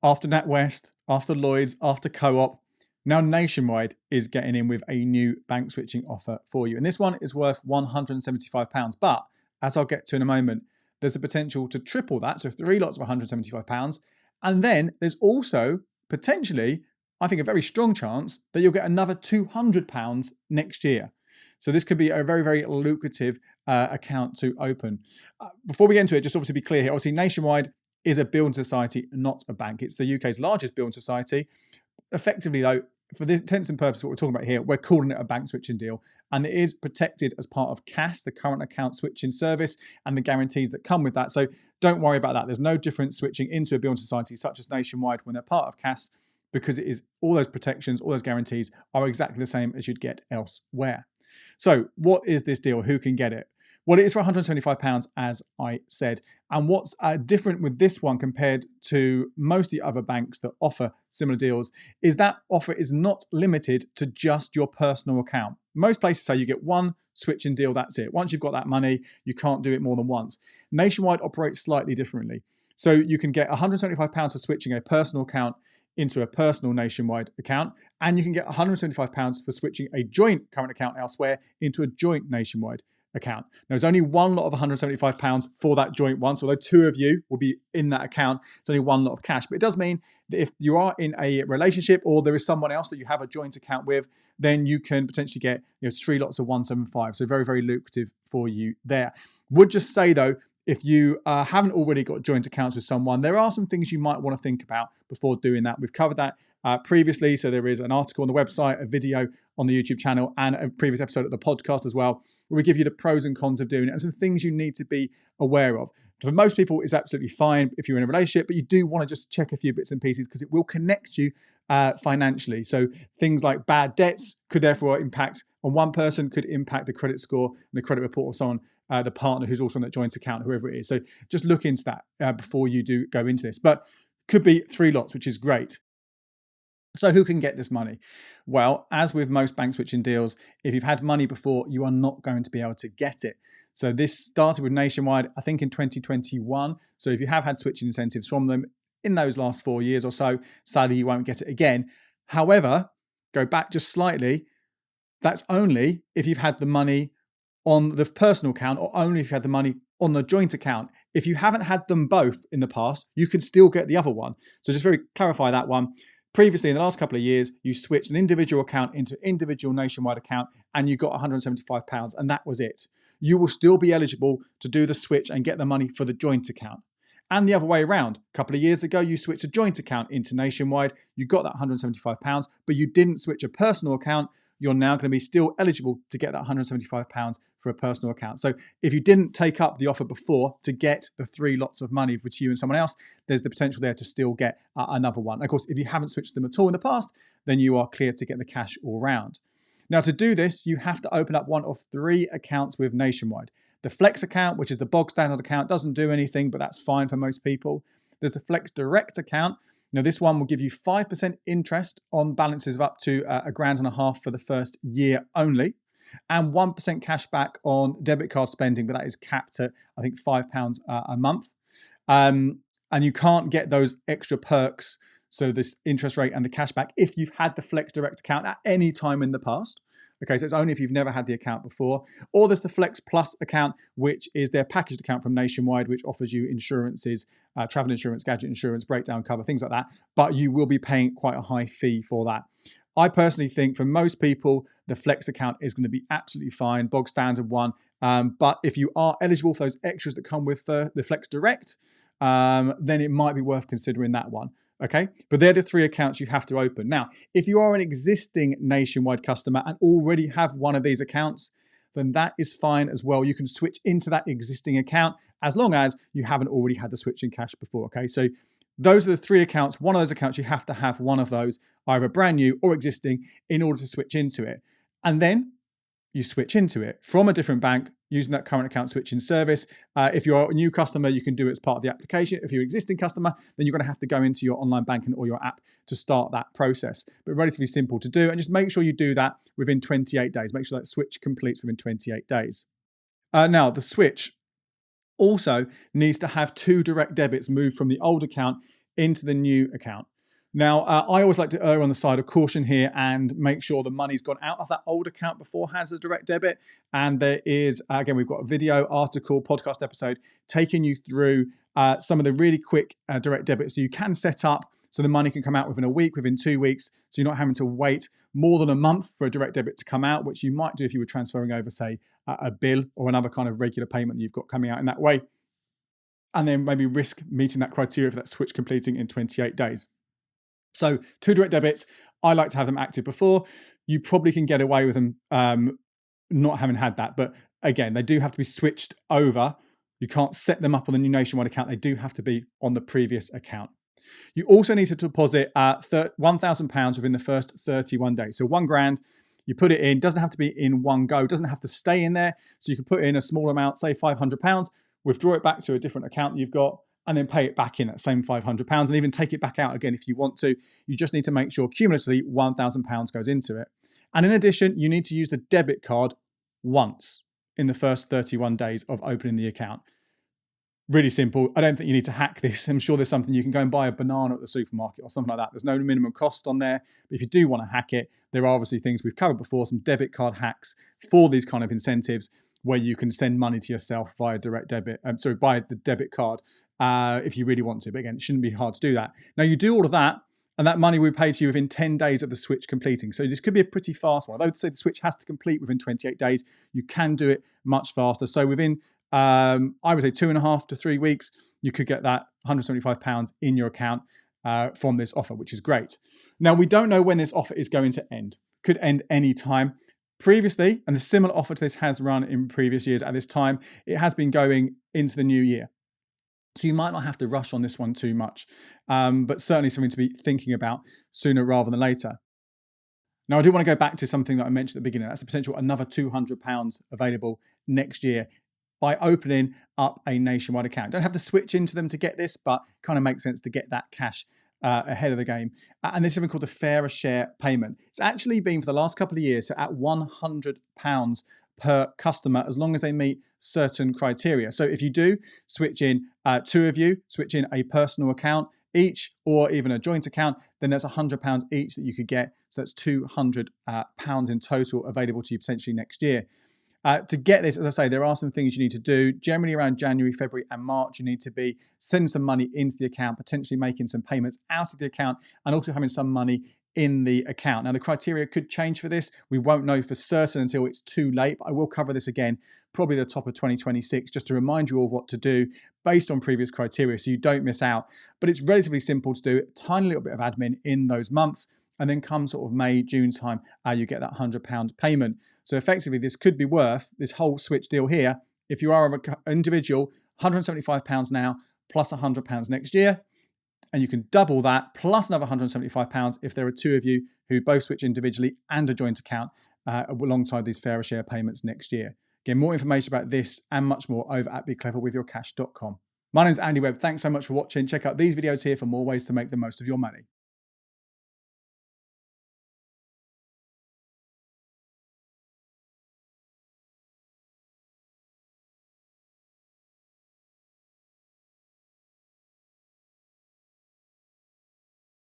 After NatWest, after Lloyds, after Co-op, now Nationwide is getting in with a new bank switching offer for you. And this one is worth £175. But as I'll get to in a moment, there's a potential to triple that. So 3 lots of £175. And then there's also potentially, I think, a very strong chance that you'll get another £200 next year. So this could be a very, very lucrative account to open. Before we get into it, just obviously be clear here. Obviously, Nationwide is a building society, not a bank. It's the UK's largest building society. Effectively, though, for the intents and purposes of what we're talking about here, we're calling it a bank switching deal. And it is protected as part of CAS, the current account switching service, and the guarantees that come with that. So don't worry about that. There's no difference switching into a building society such as Nationwide when they're part of CAS, because it is all those protections, all those guarantees are exactly the same as you'd get elsewhere. So what is this deal? Who can get it? Well, it is for £175, as I said. And what's different with this one compared to most of the other banks that offer similar deals is that offer is not limited to just your personal account. Most places say you get one switching deal, that's it. Once you've got that money, you can't do it more than once. Nationwide operates slightly differently. So you can get £175 for switching a personal account into a personal Nationwide account, and you can get £175 for switching a joint current account elsewhere into a joint Nationwide account. Now, there's only one lot of £175 for that joint one. So although 2 of you will be in that account, it's only one lot of cash. But it does mean that if you are in a relationship or there is someone else that you have a joint account with, then you can potentially get 3 lots of 175. So very, very lucrative for you there. Would just say though, if you haven't already got joint accounts with someone, there are some things you might want to think about before doing that. We've covered that previously. So there is an article on the website, a video on the YouTube channel, and a previous episode of the podcast as well, where we give you the pros and cons of doing it and some things you need to be aware of. For most people, it's absolutely fine if you're in a relationship, but you do want to just check a few bits and pieces because it will connect you financially. So things like bad debts could therefore impact on one person, could impact the credit score and the credit report of someone, the partner who's also on that joint account, whoever it is. So just look into that before you do go into this. But could be 3 lots, which is great. So who can get this money? Well, as with most bank switching deals, if you've had money before, you are not going to be able to get it. So this started with Nationwide, I think in 2021. So if you have had switching incentives from them in those last 4 years or so, sadly you won't get it again. However, go back just slightly, that's only if you've had the money on the personal account or only if you had the money on the joint account. If you haven't had them both in the past, you can still get the other one. So just very clarify that one. Previously, in the last couple of years, you switched an individual account into individual Nationwide account and you got £175 and that was it. You will still be eligible to do the switch and get the money for the joint account. And the other way around, a couple of years ago, you switched a joint account into Nationwide, you got that £175, but you didn't switch a personal account. You're now going to be still eligible to get that £175 for a personal account. So if you didn't take up the offer before to get the 3 lots of money for you and someone else, there's the potential there to still get another one. Of course, if you haven't switched them at all in the past, then you are clear to get the cash all round. Now, to do this, you have to open up one of 3 accounts with Nationwide. The Flex account, which is the bog standard account, doesn't do anything, but that's fine for most people. There's a Flex Direct account. Now, this one will give you 5% interest on balances of up to £1,500 for the first year only, and 1% cash back on debit card spending, but that is capped at, I think, £5 a month. And you can't get those extra perks, so this interest rate and the cash back, if you've had the Flex Direct account at any time in the past. Okay, so it's only if you've never had the account before. Or there's the Flex Plus account, which is their packaged account from Nationwide, which offers you insurances, travel insurance, gadget insurance, breakdown cover, things like that. But you will be paying quite a high fee for that. I personally think for most people, the Flex account is going to be absolutely fine, bog standard one. But if you are eligible for those extras that come with the Flex Direct, then it might be worth considering that one. Okay, but they're the 3 accounts you have to open. Now, if you are an existing Nationwide customer and already have one of these accounts, then that is fine as well. You can switch into that existing account as long as you haven't already had the switch in cash before. Okay, so those are the 3 accounts. One of those accounts, you have to have one of those, either brand new or existing, in order to switch into it. And then you switch into it from a different bank using that current account switching service. If you're a new customer, you can do it as part of the application. If you're an existing customer, then you're going to have to go into your online banking or your app to start that process. But relatively simple to do. And just make sure you do that within 28 days. Make sure that switch completes within 28 days. Now, the switch also needs to have 2 direct debits moved from the old account into the new account. Now, I always like to err on the side of caution here and make sure the money's gone out of that old account beforehand as a direct debit. And there is, again, we've got a video, article, podcast episode taking you through some of the really quick direct debits that you can set up so the money can come out within a week, within 2 weeks. So you're not having to wait more than a month for a direct debit to come out, which you might do if you were transferring over, say, a bill or another kind of regular payment that you've got coming out in that way. And then maybe risk meeting that criteria for that switch completing in 28 days. So 2 direct debits, I like to have them active before. You probably can get away with them not having had that. But again, they do have to be switched over. You can't set them up on the new Nationwide account. They do have to be on the previous account. You also need to deposit £1,000 within the first 31 days. So £1,000, you put it in, doesn't have to be in one go, doesn't have to stay in there. So you can put in a small amount, say £500, withdraw it back to a different account that you've got, and then pay it back in that same £500 and even take it back out again if you want to. You just need to make sure cumulatively £1,000 goes into it. And in addition, you need to use the debit card once in the first 31 days of opening the account. Really simple. I don't think you need to hack this. I'm sure there's something you can go and buy a banana at the supermarket or something like that. There's no minimum cost on there. But if you do want to hack it, there are obviously things we've covered before, some debit card hacks for these kind of incentives where you can send money to yourself via direct debit, by the debit card if you really want to. But again, it shouldn't be hard to do that. Now you do all of that, and that money will be paid to you within 10 days of the switch completing. So this could be a pretty fast one. Although say the switch has to complete within 28 days, you can do it much faster. So within, I would say 2.5 to 3 weeks, you could get that £175 in your account from this offer, which is great. Now, we don't know when this offer is going to end. Could end any time. Previously, and the similar offer to this has run in previous years at this time, it has been going into the new year. So you might not have to rush on this one too much, but certainly something to be thinking about sooner rather than later. Now, I do want to go back to something that I mentioned at the beginning. That's the potential another £200 available next year by opening up a Nationwide account. Don't have to switch into them to get this, but it kind of makes sense to get that cash ahead of the game. And there's something called the fairer share payment. It's actually been for the last couple of years so at £100 per customer as long as they meet certain criteria. So if you do switch in 2 of you, switch in a personal account each or even a joint account, then there's £100 each that you could get. So that's £200 in total available to you potentially next year. To get this, as I say, there are some things you need to do. Generally around January, February and March, you need to be sending some money into the account, potentially making some payments out of the account and also having some money in the account. Now, the criteria could change for this. We won't know for certain until it's too late, but I will cover this again, probably the top of 2026, just to remind you all what to do based on previous criteria so you don't miss out. But it's relatively simple to do, a tiny little bit of admin in those months. And then come sort of May, June time, you get that £100 payment. So effectively, this could be worth, this whole switch deal here, if you are an individual, £175 now, plus £100 next year. And you can double that, plus another £175 if there are 2 of you who both switch individually and a joint account alongside these fairer share payments next year. Again, more information about this and much more over at becleverwithyourcash.com. My name's Andy Webb. Thanks so much for watching. Check out these videos here for more ways to make the most of your money.